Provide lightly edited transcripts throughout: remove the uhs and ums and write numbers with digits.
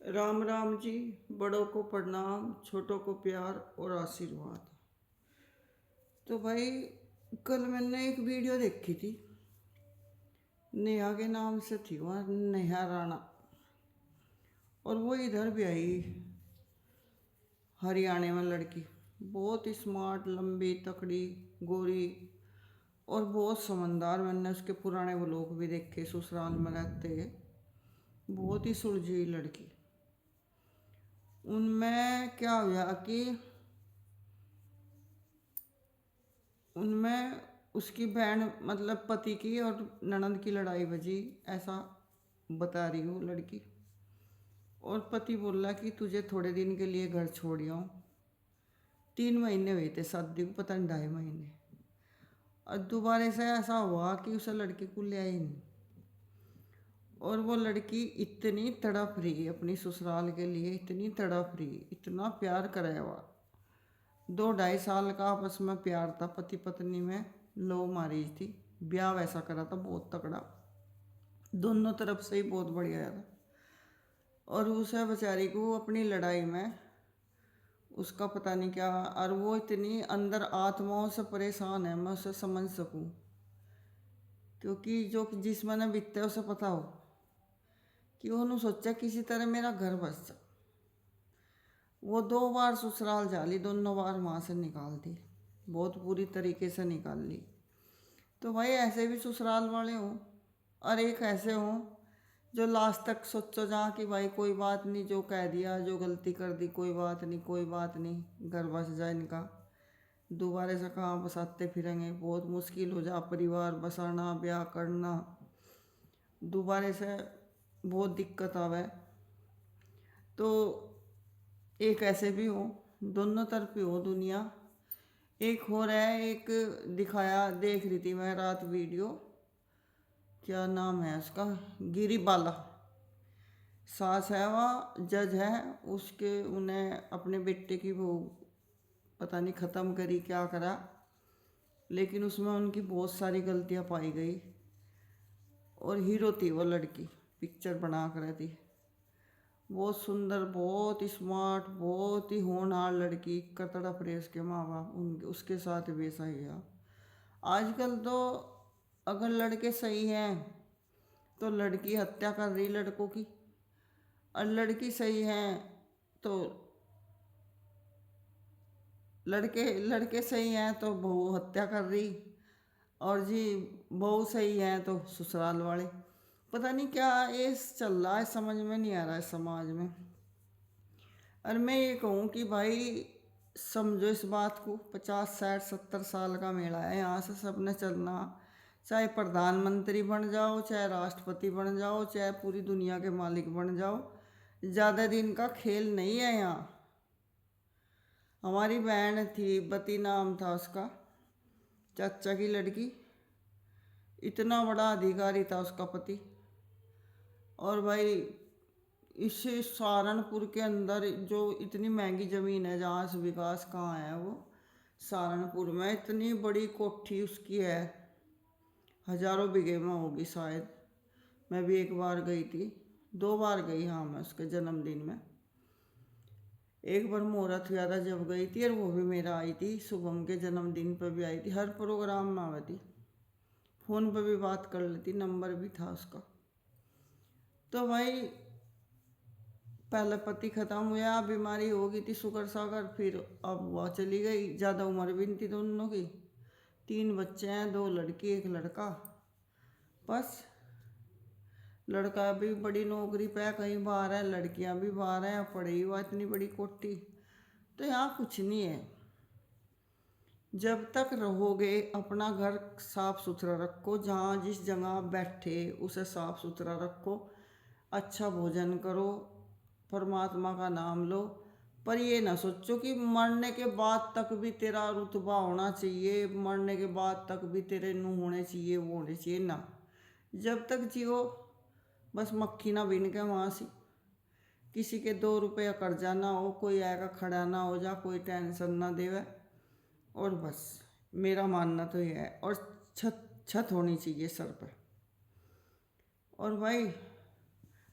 राम राम जी। बड़ों को प्रणाम, छोटों को प्यार और आशीर्वाद। तो भाई, कल मैंने एक वीडियो देखी थी। नेहा के नाम से थी वहाँ, नेहा राणा। और वो इधर भी आई, हरियाणा में लड़की। बहुत स्मार्ट, लंबी, तकड़ी, गोरी और बहुत समझदार। मैंने उसके पुराने व्लॉग भी देखे, ससुराल में रहते। बहुत ही सुलझी हुई लड़की। उनमें क्या हुआ कि उनमें उसकी बहन मतलब पति की और ननद की लड़ाई बजी, ऐसा बता रही हूँ लड़की। और पति बोला कि तुझे थोड़े दिन के लिए घर छोड़ आऊँ। 3 महीने हुए थे शादी को, पता नहीं 2.5 महीने। और दोबारा से ऐसा हुआ कि उसे लड़की को ले आई नहीं। और वो लड़की इतनी तड़प रही अपनी ससुराल के लिए, इतनी तड़प रही, इतना प्यार कराया हुआ। 2-2.5 साल का आपस में प्यार था, पति पत्नी में। लव मैरिज थी, ब्याह वैसा करा था बहुत तगड़ा, दोनों तरफ से ही बहुत बढ़िया था। और उसे बेचारी को अपनी लड़ाई में उसका पता नहीं क्या, और वो इतनी अंदर आत्माओं से परेशान है, मैं उसे समझ सकूं। क्योंकि जो जिस मैंने बीतते उसे पता हो कि उन्होंने सोचा किसी तरह मेरा घर बस जा। वो 2 बार ससुराल जा ली, दोनों बार वहाँ से निकाल दी, बहुत बुरी तरीके से निकाल ली। तो भाई ऐसे भी ससुराल वाले हों, और एक ऐसे हों जो लास्ट तक सोचो जहाँ कि भाई कोई बात नहीं, जो कह दिया, जो गलती कर दी, कोई बात नहीं, कोई बात नहीं, घर बस जाए इनका। दोबारा से कहाँ बसाते फिरेंगे, बहुत मुश्किल हो जा परिवार बसाना, ब्याह करना। दोबारा से बहुत दिक्कत आवे। तो एक ऐसे भी हो, दोनों तरफ ही हो दुनिया। एक हो रहा है, एक दिखाया, देख रही थी मैं रात वीडियो। क्या नाम है उसका, गिरीबाला। सास है, वह जज है उसके। उन्हें अपने बेटे की वो पता नहीं ख़त्म करी क्या करा, लेकिन उसमें उनकी बहुत सारी गलतियां पाई गई। और हीरो थी वो लड़की, पिक्चर बना कर थी। बहुत सुंदर, बहुत स्मार्ट, बहुत ही होनहार लड़की। कतड़ा प्रेस के माँ बाप उनके उसके साथ भी ऐसा ही है। आजकल तो अगर लड़के सही हैं तो लड़की हत्या कर रही लड़कों की, और लड़की सही है तो लड़के लड़के सही हैं तो बहू हत्या कर रही। और जी, बहू सही है तो ससुराल वाले। पता नहीं क्या ये चल रहा है, समझ में नहीं आ रहा है समाज में। और मैं ये कहूँ कि भाई समझो इस बात को, 50, 60, 70 साल का मेला है, यहाँ से सबने चलना। चाहे प्रधानमंत्री बन जाओ, चाहे राष्ट्रपति बन जाओ, चाहे पूरी दुनिया के मालिक बन जाओ, ज़्यादा दिन का खेल नहीं है यहाँ। हमारी बहन थी, बती नाम था उसका, चाचा की लड़की। इतना बड़ा अधिकारी था उसका पति। और भाई इस सहारनपुर के अंदर जो इतनी महंगी ज़मीन है, जहाँ से विकास कहाँ है वो, सहारनपुर में इतनी बड़ी कोठी उसकी है, हजारों बीघे में होगी शायद। मैं भी एक बार गई थी, 2 बार गई हाँ मैं उसके जन्मदिन में। एक बार मुहूर्त हुआ था जब गई थी, और वो भी मेरा आई थी, शुभम के जन्मदिन पर भी आई थी, हर प्रोग्राम में आई थी। फ़ोन पर भी बात कर लेती, नंबर भी था उसका। तो भाई पहले पति ख़त्म हुआ, बीमारी हो गई थी शुगर सागर, फिर अब वह चली गई। ज़्यादा उम्र भी नहीं थी दोनों की। 3 बच्चे हैं, 2 लड़की 1 लड़का। बस लड़का भी बड़ी नौकरी पे है, कहीं बाहर है, लड़कियां भी बाहर हैं, पढ़ी हुआ इतनी बड़ी कोठी। तो यहाँ कुछ नहीं है। जब तक रहोगे अपना घर साफ सुथरा रखो, जहाँ जिस जगह बैठे उसे साफ सुथरा रखो, अच्छा भोजन करो, परमात्मा का नाम लो। पर ये ना सोचो कि मरने के बाद तक भी तेरा रुतबा होना चाहिए, मरने के बाद तक भी तेरे नूह होने चाहिए, वो होने चाहिए ना। जब तक जियो बस मक्खी ना बिन के वहाँ से, किसी के 2 रुपया कर्जा ना हो, कोई आएगा खड़ा ना हो जा, कोई टेंशन ना देवे। और बस मेरा मानना तो ये है। और छत छत होनी चाहिए सर पे। और भाई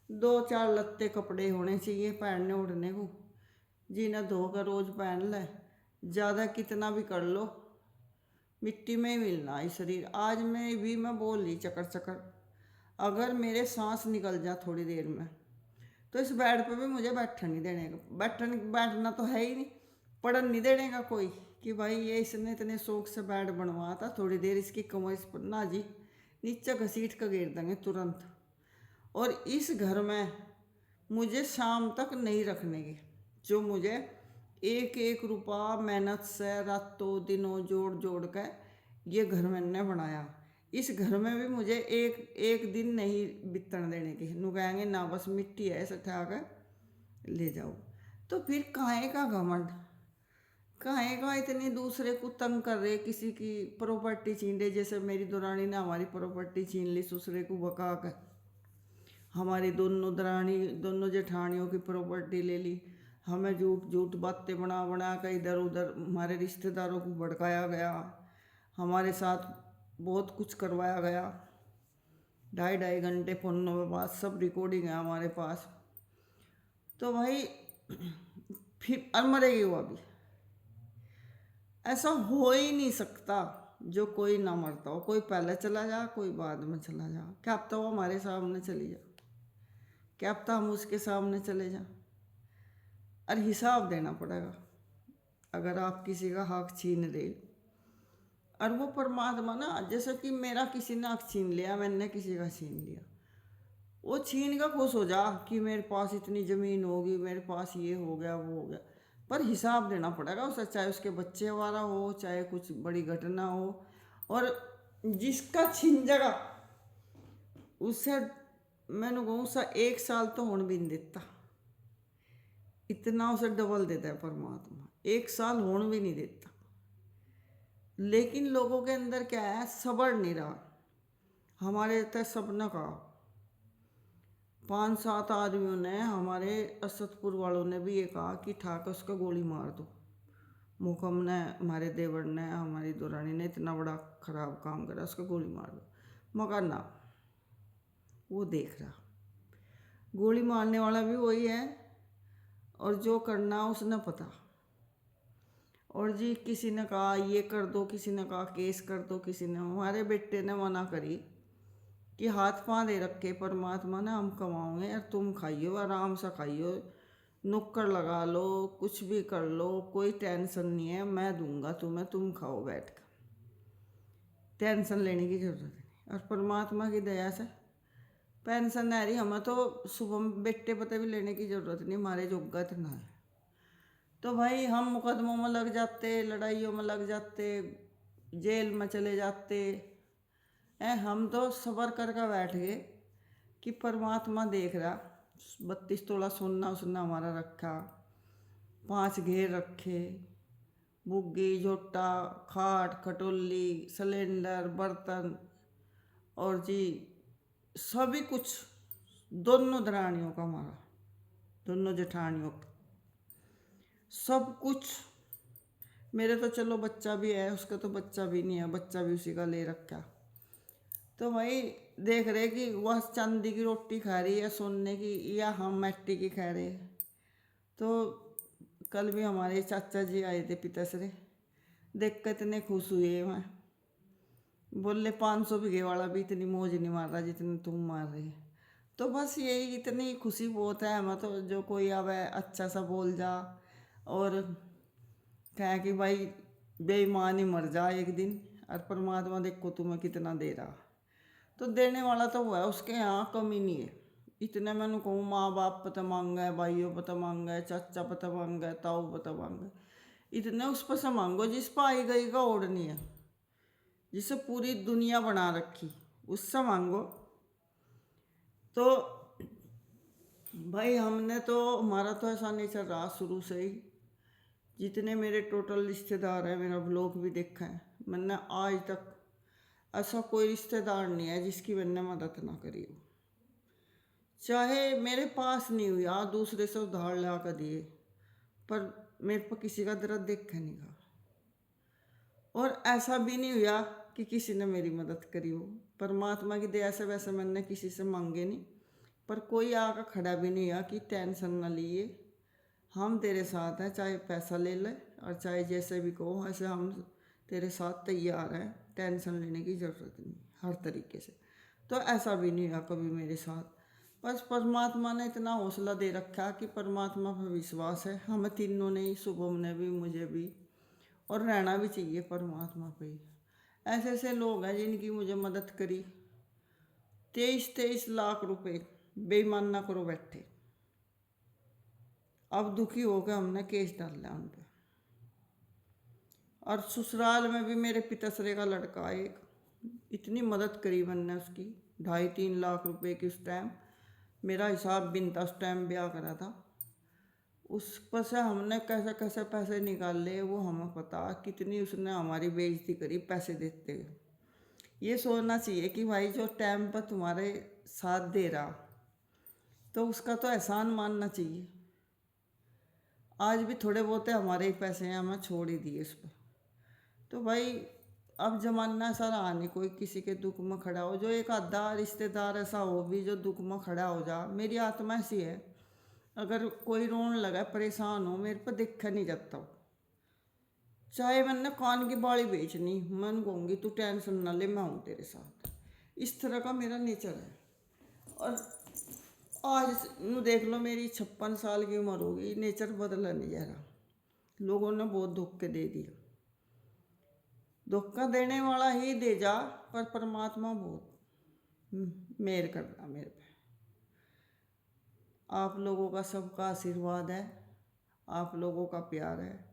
दो चार लत्ते कपड़े होने चाहिए पहनने उड़ने को, जिन्हें धोकर रोज पहन ले। ज़्यादा कितना भी कर लो, मिट्टी में ही मिलना है शरीर। आज में भी मैं बोल रही चकर चकर, अगर मेरे सांस निकल जा थोड़ी देर में तो इस बेड पे भी मुझे बैठन नहीं देने का। बैठना तो है ही नहीं, पड़न नहीं देने का कोई कि भाई ये इसने इतने शौक से बेड बनवाया था, थोड़ी देर इसकी कमर इस पर ना जी, नीचे घसीट कर गिर देंगे तुरंत। और इस घर में मुझे शाम तक नहीं रखने की, जो मुझे एक एक रुपया मेहनत से रातों दिनों जोड़ जोड़ कर ये घर मैंने बनाया, इस घर में भी मुझे एक एक दिन नहीं बितन देने की। नु कहेंगे ना बस मिट्टी है ऐसे ठा कर ले जाओ। तो फिर काहे का घमंड, काहे का इतनी दूसरे को तंग कर रहे, किसी की प्रॉपर्टी छीन रहे। जैसे मेरी दुरानी ने हमारी प्रॉपर्टी छीन ली दूसरे को बका कर, हमारी दोनों दरानी दोनों जेठानियों की प्रॉपर्टी ले ली। हमें झूठ झूठ बातें बना बना कर इधर उधर हमारे रिश्तेदारों को भड़काया गया, हमारे साथ बहुत कुछ करवाया गया। ढाई ढाई घंटे फोनों में बात, सब रिकॉर्डिंग है हमारे पास। तो भाई फिर और मरेगी वो अभी, ऐसा हो ही नहीं सकता जो कोई ना मरता हो। कोई पहले चला जा, कोई बाद में चला जा, क्या पता वो हमारे सामने चली जा, क्या पता हम उसके सामने चले जाएं। और हिसाब देना पड़ेगा अगर आप किसी का हक छीन रहे। और वो परमात्मा ना, जैसे कि मेरा किसी ने हक छीन लिया, मैंने किसी का छीन लिया, वो छीन का खुश हो जा कि मेरे पास इतनी ज़मीन होगी, मेरे पास ये हो गया वो हो गया, पर हिसाब देना पड़ेगा उसे, चाहे उसके बच्चे वाला हो, चाहे कुछ बड़ी घटना हो। और जिसका छीन जगह उससे मैंने कहूँ उसे 1 साल तो होने भी नहीं देता, इतना उसे डबल देता है परमात्मा, 1 साल होने भी नहीं देता। लेकिन लोगों के अंदर क्या है, सब्र नहीं रहा। हमारे तय सबने कहा, 5-7 आदमियों ने, हमारे असदपुर वालों ने भी ये कहा कि ठाकर उसका गोली मार दो। मुकम ने, हमारे देवर ने, हमारी दुरानी ने इतना बड़ा खराब काम करा, उसका गोली मार दो। मगर ना, वो देख रहा, गोली मारने वाला भी वही है और जो करना उसने पता। और जी किसी ने कहा ये कर दो, किसी ने कहा केस कर दो, किसी ने, हमारे बेटे ने मना करी कि हाथ पाँव दे रखे परमात्मा ने, हम कमाओगे और तुम खाइयो, आराम से खाइयो, नुक्कड़ लगा लो, कुछ भी कर लो, कोई टेंशन नहीं है, मैं दूंगा तुम्हें, तुम खाओ बैठ कर, टेंशन लेने की जरूरत नहीं। और परमात्मा की दया से पेंशन आ रही, हमें तो सुबह बेटे पते भी लेने की जरूरत नहीं, हमारे जोग्यत ना है। तो भाई हम मुकदमों में लग जाते, लड़ाइयों में लग जाते, जेल में चले जाते हैं। हम तो सब्र करके बैठ गए कि परमात्मा देख रहा। 32 तोला सोना उसने हमारा रखा, 5 घेर रखे, बुग्गी झोटा खाट खटोली सिलेंडर बर्तन, और जी सभी कुछ दोनों दरानियों का, हमारा दोनों जेठानियों का सब कुछ। मेरे तो चलो बच्चा भी है, उसका तो बच्चा भी नहीं है, बच्चा भी उसी का ले रखा। तो भाई देख रहे कि वह चांदी की रोटी खा रही है सोने की, या हम मिट्टी की खा रहे। तो कल भी हमारे चाचा जी आए थे पिताश्री, देख कर इतने खुश हुए। मैं बोले 500 बीघे वाला भी इतनी मौज नहीं मार रहा जितनी तुम मार रही। तो बस यही इतनी खुशी बहुत है हमें तो, जो कोई आवे अच्छा सा बोल जा और कहे कि भाई बेईमान ही मर जा एक दिन, और परमात्मा देखो तुम्हें कितना दे रहा। तो देने वाला तो हुआ है, उसके यहाँ कमी नहीं है। इतने मैंने कहूँ, माँ बाप पता मांगा है, भाइयों पता मांगा है, चाचा पता मांगा है, ताऊ पता मांगा है, इतने उस पर से मांगो जिस पर आई गई का ओढ़नी है, जिसे पूरी दुनिया बना रखी, उससे मांगो। तो भाई हमने तो, हमारा तो ऐसा नहीं चल रहा शुरू से ही। जितने मेरे टोटल रिश्तेदार हैं, मेरा ब्लॉग भी देखा है मैंने, आज तक ऐसा कोई रिश्तेदार नहीं है जिसकी मैंने मदद ना करी हो। चाहे मेरे पास नहीं हुई, आज दूसरे से उधार ला कर दिए, पर मेरे पर किसी का दर्द देखा नहीं था। और ऐसा भी नहीं हुआ कि किसी ने मेरी मदद करी हो। परमात्मा की दया से वैसे मैंने किसी से मांगे नहीं, पर कोई आकर खड़ा भी नहीं हुआ कि टेंशन ना लिए, हम तेरे साथ हैं, चाहे पैसा ले ले और चाहे जैसे भी कहो, ऐसे हम तेरे साथ तैयार हैं, टेंशन लेने की ज़रूरत नहीं हर तरीके से। तो ऐसा भी नहीं हुआ कभी मेरे साथ। बस परमात्मा ने इतना हौसला दे रखा कि परमात्मा पर विश्वास है हमें तीनों ने ही, शुभम ने भी, मुझे भी, और रहना भी चाहिए परमात्मा पे ही। ऐसे ऐसे लोग हैं जिनकी मुझे मदद करी। 23-23 लाख रुपए बेईमान ना करो बैठे। अब दुखी होकर हमने केस डाला उन पे। और ससुराल में भी मेरे पिताश्री का लड़का एक, इतनी मदद करी मैंने उसकी, 2.5-3 लाख रुपए की उस टाइम मेरा हिसाब बिनता, उस टाइम ब्याह करा था। उस पर से हमने कैसे कैसे पैसे निकाल लिए वो हमें पता, कितनी उसने हमारी बेइज्जती करी पैसे देते हुए। ये सोचना चाहिए कि भाई जो टाइम पर तुम्हारे साथ दे रहा तो उसका तो एहसान मानना चाहिए। आज भी थोड़े बहुत हमारे ही पैसे हैं, हमें छोड़ ही दिए उस पर। तो भाई अब जमाना ऐसा रहा नहीं कोई किसी के दुख में खड़ा हो। जो एक आधा रिश्तेदार ऐसा हो भी जो दुख में खड़ा हो जा, मेरी आत्मा ऐसी है, अगर कोई रोने लगा परेशान हो, मेरे पर देखा नहीं जाता हो। चाहे मैंने कान की बाली बेचनी, मैं कहूँगी तू टेंशन ना ले, मैं हूँ तेरे साथ। इस तरह का मेरा नेचर है। और आज नू देख लो, मेरी 56 साल की उम्र होगी, नेचर बदला नहीं जा रहा। लोगों ने बहुत धोखे दे दिए, धोखा देने वाला ही दे जा, पर परमात्मा बहुत मेहर कर रहा मेरे पे। आप लोगों का सबका आशीर्वाद है, आप लोगों का प्यार है,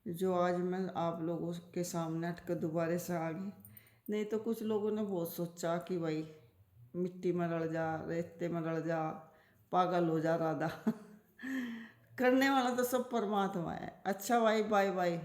जो आज मैं आप लोगों के सामने अटकर दोबारा से आ गई। नहीं तो कुछ लोगों ने बहुत सोचा कि भाई मिट्टी में रल जा, रेते में रल जा, पागल हो जा राधा। करने वाला तो सब परमात्मा है। अच्छा भाई, बाय बाय।